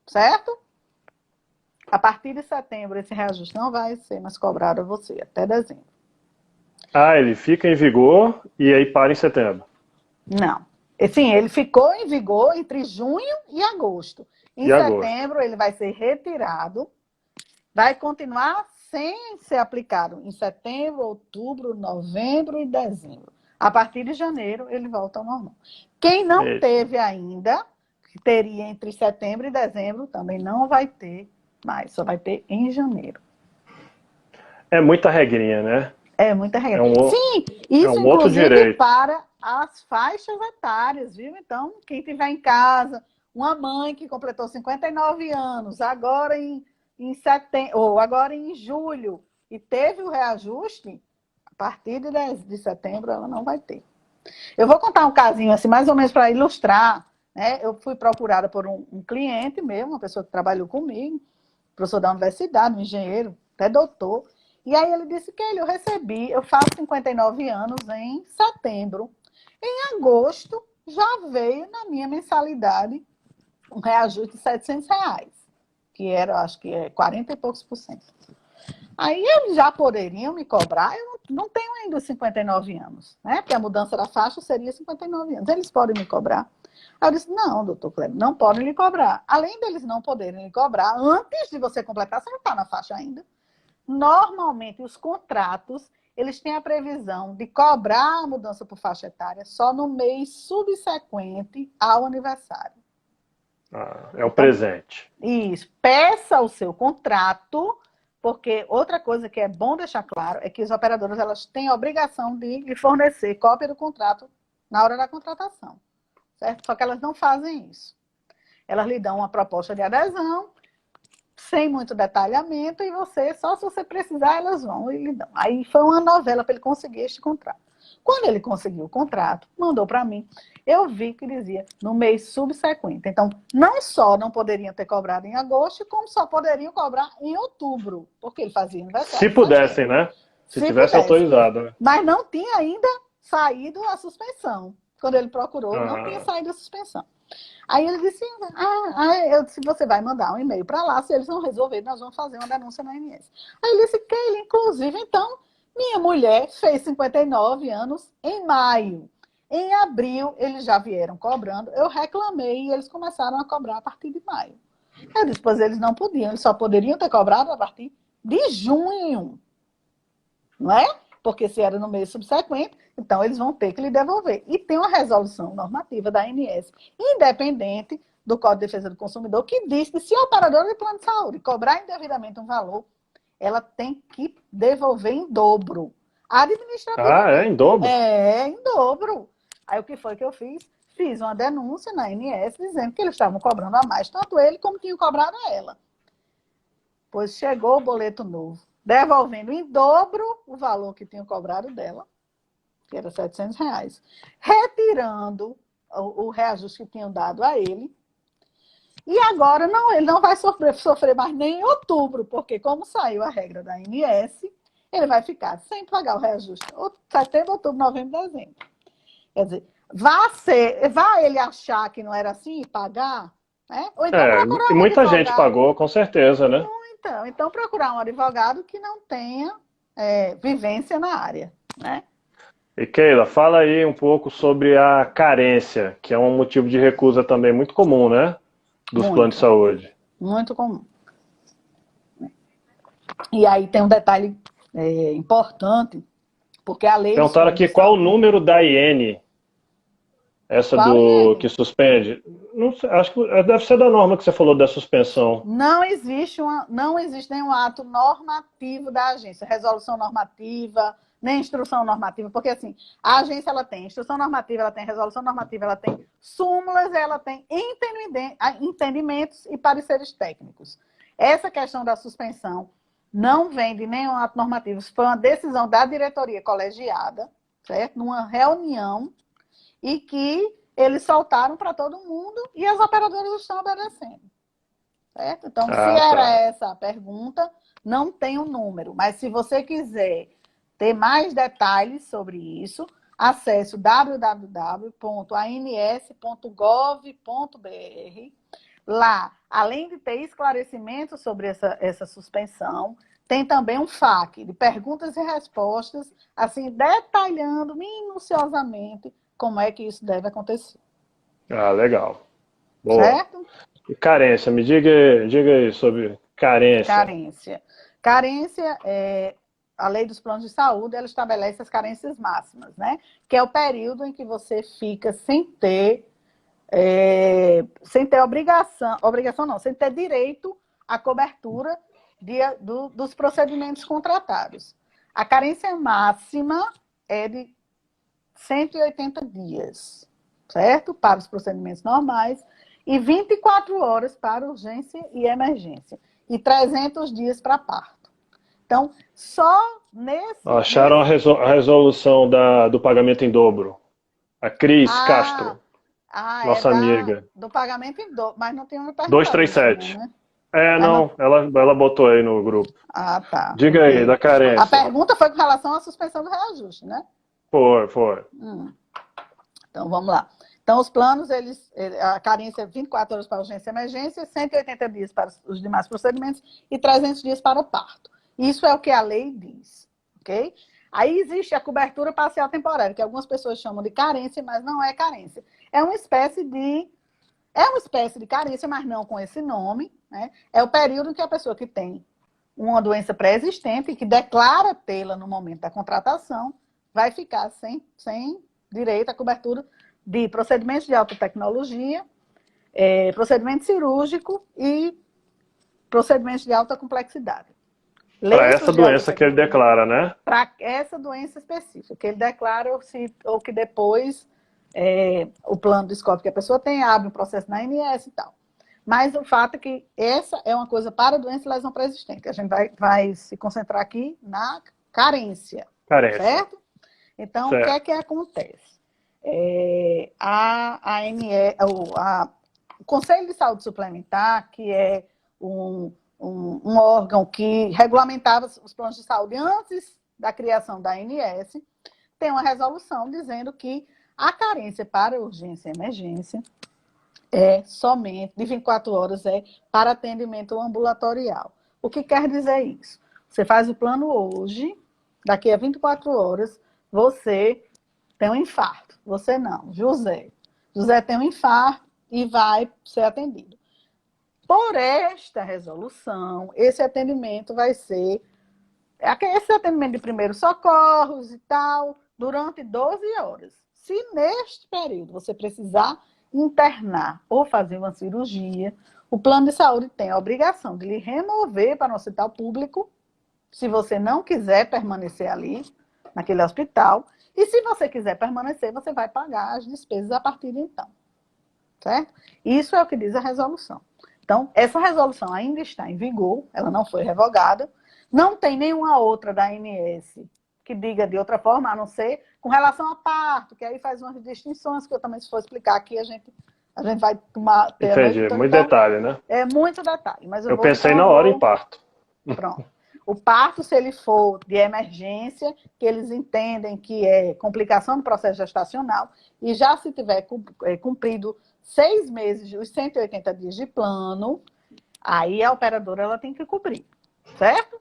certo? A partir de setembro, esse reajuste não vai ser mais cobrado a você, até dezembro. Ah, ele fica em vigor e aí para em setembro. Não. Sim, ele ficou em vigor entre junho e agosto. Em E agosto. setembro, ele vai ser retirado, vai continuar sem ser aplicado em setembro, outubro, novembro e dezembro. A partir de janeiro, ele volta ao normal. Quem não Eita. teve ainda, que teria entre setembro e dezembro, também não vai ter mais, só vai ter em janeiro. É muita regrinha, né? É muita regra. É um, Sim, é isso um outro inclusive direito. para as faixas etárias, viu? Então, quem tiver em casa, uma mãe que completou 59 anos, agora em setembro, ou agora em julho, e teve o reajuste, a partir de setembro ela não vai ter. Eu vou contar um casinho assim, mais ou menos para ilustrar, né? Eu fui procurada por um cliente mesmo, uma pessoa que trabalhou comigo, professor da universidade, um engenheiro, até doutor. E aí ele disse que eu recebi, eu faço 59 anos em setembro. Em agosto, já veio na minha mensalidade um reajuste de R$ 700, que era, acho que é 40 e poucos por cento. Aí eles já poderiam me cobrar, eu não tenho ainda os 59 anos, né? Porque a mudança da faixa seria 59 anos. Eles podem me cobrar. Aí eu disse, não, doutor Kleber, não podem lhe cobrar. Além deles não poderem lhe cobrar, antes de você completar, você não está na faixa ainda. Normalmente, os contratos, eles têm a previsão de cobrar a mudança por faixa etária só no mês subsequente ao aniversário. Ah, é o Então, presente. isso, peça o seu contrato, porque outra coisa que é bom deixar claro é que as operadoras elas têm a obrigação de lhe fornecer cópia do contrato na hora da contratação, certo? Só que elas não fazem isso. Elas lhe dão uma proposta de adesão, sem muito detalhamento, e você, só se você precisar, elas vão e lhe dão. Aí foi uma novela para ele conseguir este contrato. Quando ele conseguiu o contrato, mandou para mim, eu vi que dizia no mês subsequente. Então, não só não poderiam ter cobrado em agosto, como só poderiam cobrar em outubro, porque ele fazia Se aniversário em pudessem, setembro. né? Se Se tivesse pudesse. autorizado, né? Mas não tinha ainda saído a suspensão. Quando ele procurou, não tinha Ah, saído a suspensão. Aí ele disse, eu disse, você vai mandar um e-mail para lá, se eles não resolverem, nós vamos fazer uma denúncia na ANS. Aí ele disse que ele, inclusive, então, minha mulher fez 59 anos em maio. Em abril, eles já vieram cobrando, eu reclamei e eles começaram a cobrar a partir de maio. Eu disse, pois eles não podiam, eles só poderiam ter cobrado a partir de junho, não é? Porque se era no mês subsequente, então eles vão ter que lhe devolver. E tem uma resolução normativa da ANS, independente do Código de Defesa do Consumidor, que diz que se a operadora de plano de saúde cobrar indevidamente um valor, ela tem que devolver em dobro. é em Administrativamente, dobro. em dobro. Aí o que foi que eu fiz? Fiz uma denúncia na ANS dizendo que eles estavam cobrando a mais, tanto ele como tinham cobrado a ela. Pois chegou o boleto novo, devolvendo em dobro o valor que tinham cobrado dela, que era R$ 700, retirando o reajuste que tinham dado a ele. E agora não, ele não vai sofrer mais nem em outubro, porque como saiu a regra da ANS, ele vai ficar sem pagar o reajuste setembro, outubro, novembro, dezembro. Quer dizer, vá ele achar que não era assim e pagar, né? Ou então E procurar um muita gente advogado. pagou, com certeza, né? Então procurar um advogado que não tenha vivência na área, né? E Keila, fala aí um pouco sobre a carência, que é um motivo de recusa também muito comum, né? Dos planos de Muito, saúde. muito comum. E aí tem um detalhe importante, porque a lei dos Perguntaram planos aqui de qual o saúde... número da IN, essa Qual, do Iene? que suspende. Não sei, acho que deve ser da norma que você falou da suspensão. Não existe nenhum ato normativo da agência, resolução normativa, nem instrução normativa, porque assim, a agência ela tem instrução normativa, ela tem resolução normativa, ela tem súmulas, ela tem entendimentos e pareceres técnicos. Essa questão da suspensão não vem de nenhum ato normativo, isso foi uma decisão da diretoria colegiada, certo? Numa reunião, e que eles soltaram para todo mundo e as operadoras estão obedecendo. Certo? Então, se era essa a pergunta, não tem um número. Mas se você quiser ter mais detalhes sobre isso, acesse www.ans.gov.br. Lá, além de ter esclarecimento sobre essa suspensão, tem também um FAQ de perguntas e respostas, assim, detalhando minuciosamente como é que isso deve acontecer. Ah, legal. Boa. Certo? E carência, me diga aí sobre carência. Carência, a lei dos planos de saúde, ela estabelece as carências máximas, né? Que é o período em que você fica sem ter sem ter direito à cobertura dos procedimentos contratados. A carência máxima é de 180 dias, certo? Para os procedimentos normais, e 24 horas para urgência e emergência, e 300 dias para parto. Então, só nesse... Acharam a resolução do pagamento em dobro. A Cris Castro, nossa amiga. Do pagamento em dobro, mas não tem uma pergunta. 237. Né? Ela botou aí no grupo. Ah, tá. Diga aí, da carência. A pergunta foi com relação à suspensão do reajuste, né? Foi. Então, vamos lá. Então, os planos, a carência é 24 horas para urgência e emergência, 180 dias para os demais procedimentos e 300 dias para o parto. Isso é o que a lei diz, ok? Aí existe a cobertura parcial temporária, que algumas pessoas chamam de carência, mas não é carência. É uma espécie de carência, mas não com esse nome, né? É o período em que a pessoa que tem uma doença pré-existente e que declara tê-la no momento da contratação vai ficar sem direito à cobertura de procedimentos de alta tecnologia, procedimento cirúrgico e procedimentos de alta complexidade. Para essa doença que ele declara, né? Para essa doença específica, que ele declara ou que depois o plano descobre que a pessoa tem, abre um processo na ANS e tal. Mas o fato é que essa é uma coisa para doença e lesão pré-existente. A gente vai se concentrar aqui na carência. Certo? Então, certo. O que é que acontece? O Conselho de Saúde Suplementar, que é um órgão que regulamentava os planos de saúde antes da criação da ANS, tem uma resolução dizendo que a carência para urgência e emergência é somente, de 24 horas, para atendimento ambulatorial. O que quer dizer isso? Você faz o plano hoje, daqui a 24 horas, você tem um infarto. Você não, José. José tem um infarto e vai ser atendido. Por esta resolução, esse atendimento vai ser... Esse atendimento de primeiros socorros e tal, durante 12 horas. Se neste período você precisar internar ou fazer uma cirurgia, o plano de saúde tem a obrigação de lhe remover para um hospital público, se você não quiser permanecer ali, naquele hospital, e se você quiser permanecer, você vai pagar as despesas a partir de então. Certo? Isso é o que diz a resolução. Então, essa resolução ainda está em vigor, ela não foi revogada, não tem nenhuma outra da ANS que diga de outra forma, a não ser com relação a parto, que aí faz umas distinções que eu também, se for explicar aqui, a gente vai tomar... Entendi, muito então, detalhe, né? É muito detalhe. Mas eu pensei na hora em parto. Pronto. O parto, se ele for de emergência, que eles entendem que é complicação do processo gestacional, e já se tiver cumprido 6 meses, os 180 dias de plano, aí a operadora ela tem que cobrir, certo?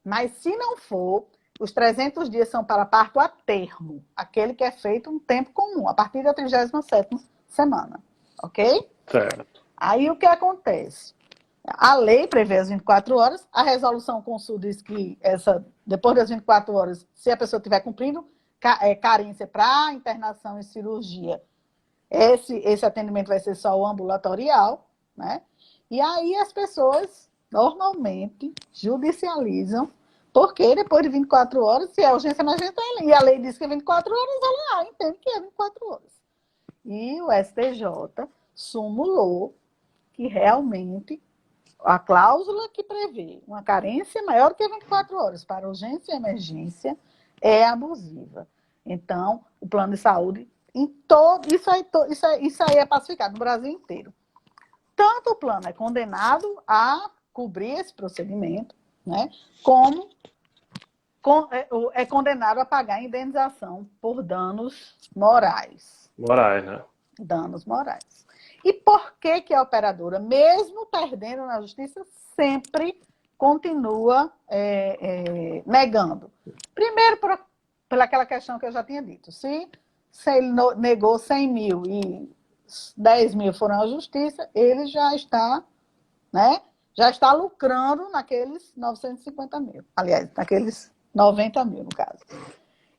Mas se não for, os 300 dias são para parto a termo, aquele que é feito um tempo comum, a partir da 37ª semana, ok? Certo. Aí o que acontece? A lei prevê as 24 horas, a resolução Consul diz que depois das 24 horas, se a pessoa estiver cumprindo carência para internação e cirurgia, esse atendimento vai ser só o ambulatorial, né? E aí as pessoas normalmente judicializam Porque depois de 24 horas, se é urgência emergente, e a lei diz que é 24 horas, ela entende que é 24 horas. E o STJ sumulou que realmente a cláusula que prevê uma carência maior que 24 horas para urgência e emergência é abusiva. Então, o plano de saúde, em todo, isso aí é pacificado no Brasil inteiro. Tanto o plano é condenado a cobrir esse procedimento, né, como é condenado a pagar indenização por danos morais. Morais, né? Danos morais. E por que a operadora, mesmo perdendo na justiça, sempre continua negando? Primeiro, pela aquela questão que eu já tinha dito. Se ele negou 100 mil e 10 mil foram à justiça, ele já está, né, já está lucrando naqueles 950 mil. Aliás, naqueles 90 mil, no caso.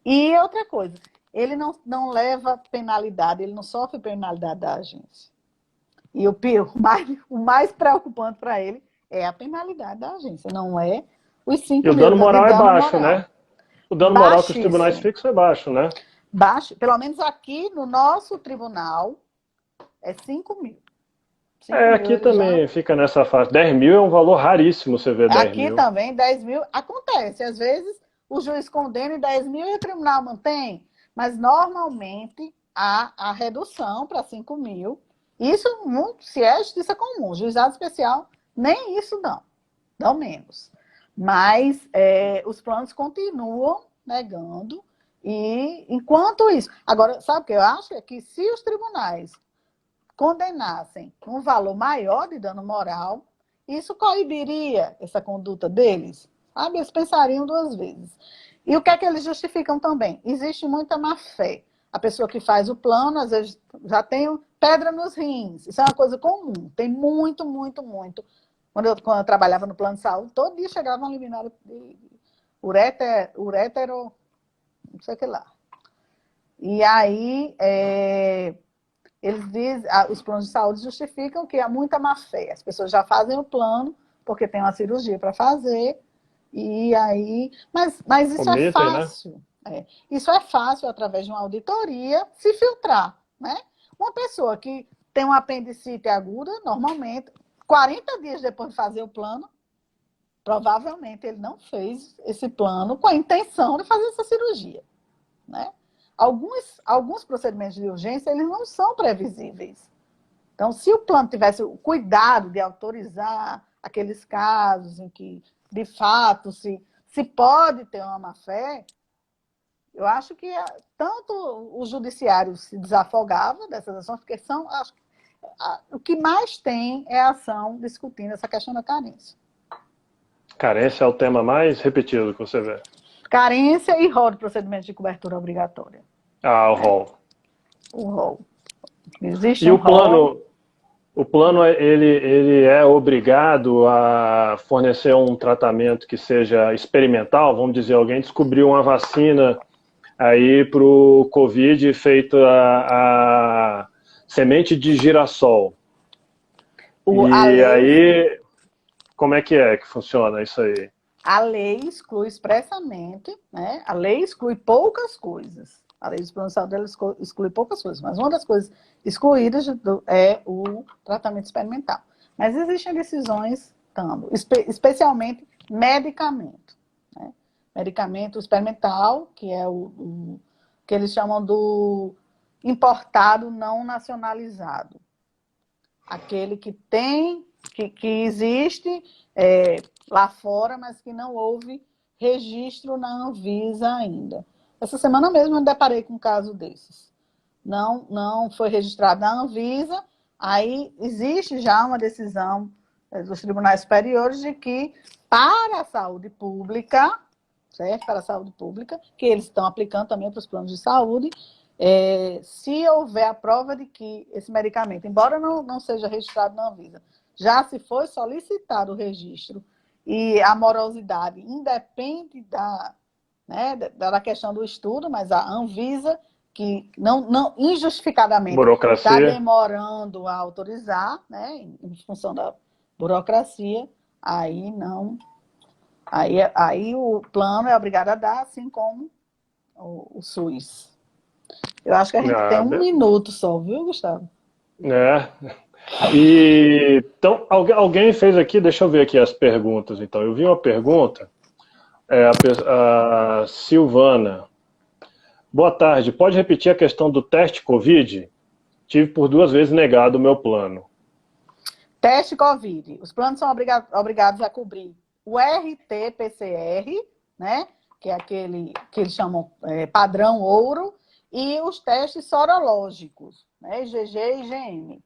E outra coisa, ele não leva penalidade, ele não sofre penalidade da agência. E o mais preocupante para ele é a penalidade da agência, não é os 5 mil. E o dano moral é baixo, né? O dano moral que os tribunais fixam é baixo, né? Baixo, pelo menos aqui no nosso tribunal, é 5 mil. Aqui também fica nessa faixa. 10 mil é um valor raríssimo, você vê 10 mil. Aqui também, 10 mil, acontece. Às vezes, o juiz condena em 10 mil e o tribunal mantém. Mas, normalmente, há a redução para 5 mil. Isso, se é justiça comum. Juizado especial, nem isso dão menos. Mas os planos continuam negando. E, enquanto isso... Agora, sabe o que eu acho? É que se os tribunais condenassem um valor maior de dano moral, isso coibiria essa conduta deles, sabe? Eles pensariam 2 vezes. E o que é que eles justificam também? Existe muita má-fé. A pessoa que faz o plano, às vezes, já tem pedra nos rins. Isso é uma coisa comum. Tem muito, muito, muito. Quando eu trabalhava no plano de saúde, todo dia chegava um liminar de urétero, não sei o que lá. E aí... eles dizem, os planos de saúde justificam que há muita má-fé. As pessoas já fazem o plano porque tem uma cirurgia para fazer, e aí... Mas isso é fácil. Né? Isso é fácil, através de uma auditoria, se filtrar. Né? Uma pessoa que tem uma apendicite aguda, normalmente, 40 dias depois de fazer o plano, provavelmente ele não fez esse plano com a intenção de fazer essa cirurgia. Né? Alguns procedimentos de urgência, eles não são previsíveis. Então, se o plano tivesse o cuidado de autorizar aqueles casos em que, de fato, se pode ter uma má-fé, eu acho que tanto o judiciário se desafogava dessas ações, porque o que mais tem é a ação discutindo essa questão da carência. Carência é o tema mais repetido que você vê. Carência e rol de procedimentos de cobertura obrigatória. O rol. O rol. Existe e o plano, o plano ele é obrigado a fornecer um tratamento que seja experimental? Vamos dizer, alguém descobriu uma vacina aí para o Covid feita a semente de girassol. Aí, como é que funciona isso aí? A lei exclui expressamente, né? A lei exclui poucas coisas. A lei de expansão dela exclui poucas coisas, mas uma das coisas excluídas é o tratamento experimental. Mas existem decisões, especialmente medicamento. Né? Medicamento experimental, que é o que eles chamam do importado não nacionalizado. Aquele que tem, que existe lá fora, mas que não houve registro na Anvisa ainda. Essa semana mesmo eu me deparei com um caso desses. Não foi registrado na Anvisa, aí existe já uma decisão dos tribunais superiores de que para a saúde pública, certo? Para a saúde pública, que eles estão aplicando também para os planos de saúde, se houver a prova de que esse medicamento, embora não seja registrado na Anvisa, já se foi solicitado o registro e a morosidade independe da questão do estudo, mas a Anvisa, que não injustificadamente está demorando a autorizar, né, em função da burocracia, aí Aí o plano é obrigado a dar, assim como o SUS. Eu acho que a gente tem Ah, 1 minuto só, viu, Gustavo? é. E então alguém fez aqui, deixa eu ver aqui as perguntas. Então, eu vi uma pergunta, a Silvana. Boa tarde. Pode repetir a questão do teste COVID? Tive por 2 vezes negado o meu plano. Teste COVID. Os planos são obrigados a cobrir o RT-PCR, né? Que é aquele que eles chamam padrão ouro, e os testes sorológicos, né? IgG e IgM.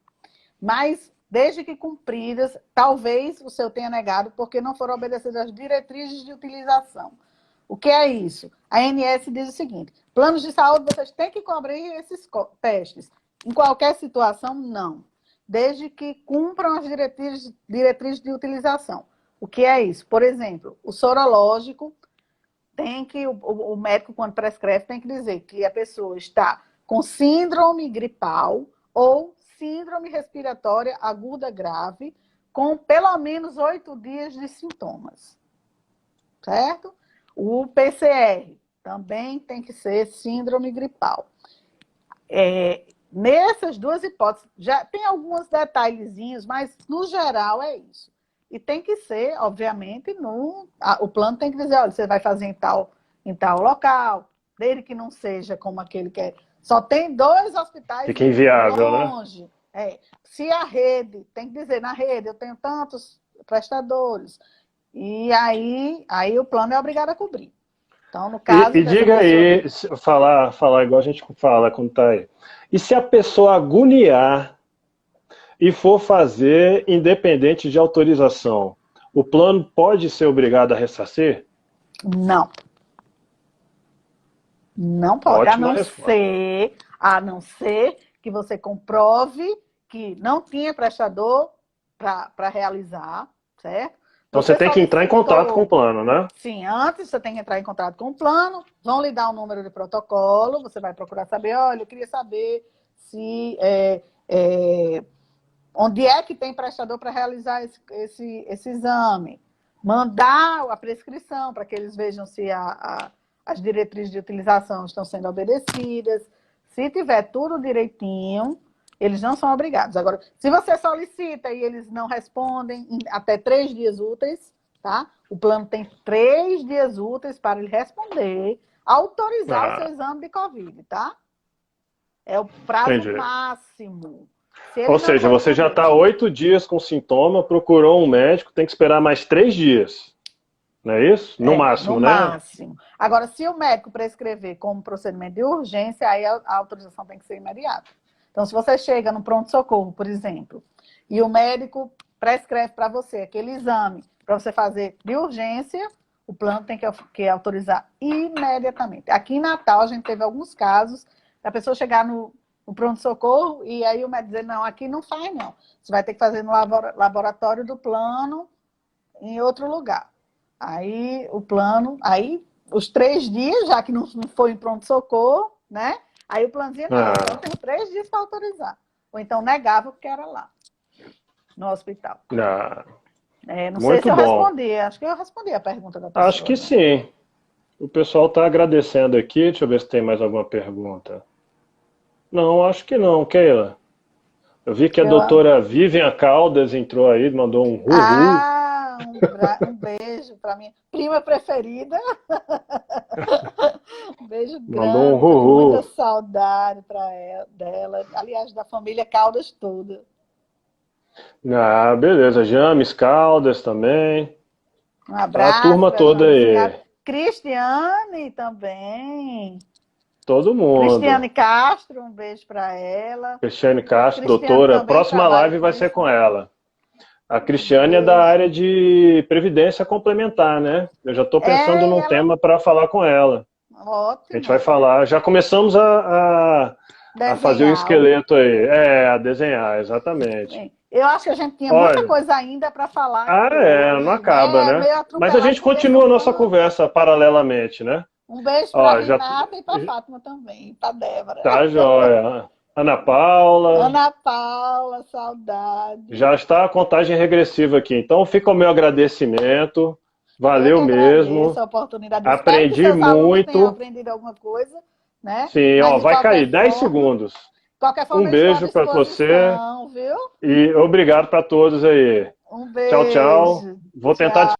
Mas, desde que cumpridas, talvez o seu tenha negado porque não foram obedecidas as diretrizes de utilização. O que é isso? A ANS diz o seguinte: planos de saúde, vocês têm que cobrir esses testes. Em qualquer situação, não. Desde que cumpram as diretrizes de utilização. O que é isso? Por exemplo, o sorológico tem que, o médico, quando prescreve, tem que dizer que a pessoa está com síndrome gripal ou síndrome respiratória aguda grave, com pelo menos 8 dias de sintomas. Certo? O PCR também tem que ser síndrome gripal. Nessas duas hipóteses, já tem alguns detalhezinhos, mas no geral é isso. E tem que ser, obviamente, o plano tem que dizer, olha, você vai fazer em tal local, desde que não seja como aquele que só tem 2 hospitais Fica inviável, né? longe. Se a rede, tem que dizer, na rede eu tenho tantos prestadores, e aí o plano é obrigado a cobrir. Então, no caso E dessa diga pessoa aí, falar igual a gente fala quando tá aí. E se a pessoa agoniar e for fazer independente de autorização, o plano pode ser obrigado a ressarcir? não. Não pode, Ótima resposta. a não ser que você comprove que não tinha prestador para realizar, certo? Então você Você tem que entrar em contato com o solicitou, plano, né? sim, antes você tem que entrar em contato com o plano, vão lhe dar um número de protocolo, você vai procurar saber, olha, eu queria saber se onde é que tem prestador para realizar esse exame. Mandar a prescrição para que eles vejam se as diretrizes de utilização estão sendo obedecidas. Se tiver tudo direitinho, eles não são obrigados. Agora, se você solicita e eles não respondem em até 3 dias úteis, tá? O plano tem 3 dias úteis para ele responder, autorizar o seu Ah, exame de Covid, tá? É o prazo entendi. máximo. Se ele Ou não seja, você já responder, está 8 dias com sintoma, procurou um médico, tem que esperar mais 3 dias. Não é isso? No no máximo, né? máximo. Agora, se o médico prescrever como procedimento de urgência, aí a autorização tem que ser imediata. Então, se você chega no pronto-socorro, por exemplo, e o médico prescreve para você aquele exame para você fazer de urgência, o plano tem que autorizar imediatamente. Aqui em Natal, a gente teve alguns casos da pessoa chegar no pronto-socorro e aí o médico dizer, não, aqui não faz não. Você vai ter que fazer no laboratório do plano em outro lugar. Aí o plano, aí os 3 dias, já que não foi em pronto-socorro, né? Aí o plano dizia, não, então Ah, tem 3 dias para autorizar. Ou então negava porque era lá, no hospital. ah, Não sei se muito eu bom. respondi, acho que eu respondi a pergunta da Acho pessoa, que né? sim. O pessoal está agradecendo aqui. Deixa eu ver se tem mais alguma pergunta. Não, acho que não, Keila. Eu vi que a Eu, doutora Vivian Caldas entrou aí, mandou um uhul. um beijo para minha prima preferida. Um beijo Mandou um grande, tô com muita uhul. saudade dela. Aliás, da família Caldas toda. Ah, beleza. James Caldas também. Um Tá a abraço turma para toda James aí. Caldas. Cristiane também. Todo mundo. Cristiane Castro, um beijo para ela. Cristiane Castro, Cristiane doutora. também Próxima trabalha live com vai ser isso. com ela. A Um Cristiane é da beijo. área de previdência complementar, né? Eu já estou pensando E num ela, tema para falar com ela. A gente vai ótimo. falar. Já começamos a fazer o Desenhar. esqueleto aí. É, a desenhar, exatamente. Bem, eu acho que a gente tinha muita Olha, coisa ainda para falar ah, aqui é, não hoje, acaba, né? né? Meio Mas a atropelado gente porque continua são a nossa tantos. conversa paralelamente, né? Um beijo para Ó, já Renata e para Fátima também, para Débora. tá joia. Ana Paula, Ana Paula, saudade. já está a contagem regressiva aqui. Então fica o meu agradecimento. Valeu Eu que mesmo. agradeço a oportunidade. Aprendi Espero que seus alunos muito. tenham aprendido alguma coisa, né? Sim, Mas ó, de vai qualquer cair 10 forma, segundos. qualquer Um forma, eu estou à beijo para você disposição, viu? e obrigado para todos aí. Um Tchau, tchau. beijo. Vou tentar Tchau.